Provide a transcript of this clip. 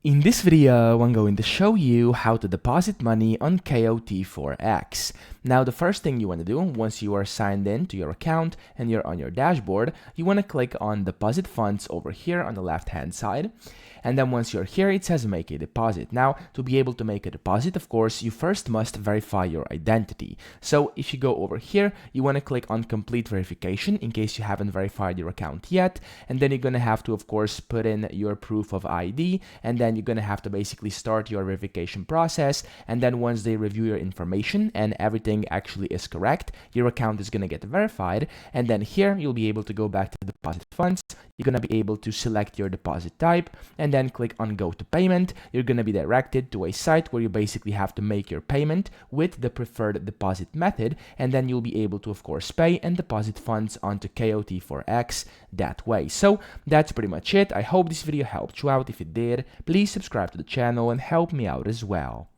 In this video, I'm going to show you how to deposit money on KOT4X. Now, the first thing you want to do once you are signed in to your account and you're on your dashboard, you want to click on Deposit Funds over here on the left-hand side. And then once you're here, it says make a deposit. Now, to be able to make a deposit, of course, you first must verify your identity. So if you go over here, you want to click on complete verification in case you haven't verified your account yet. And then you're going to have to, of course, put in your proof of ID, and then you're going to have to basically start your verification process. And then once they review your information and everything actually is correct, your account is going to get verified. And then here, you'll be able to go back to deposit funds. You're going to be able to select your deposit type and then click on go to payment. You're going to be directed to a site where you basically have to make your payment with the preferred deposit method, and then you'll be able to, of course, pay and deposit funds onto KOT4X that way. So that's pretty much it. I hope this video helped you out. If it did, please subscribe to the channel and help me out as well.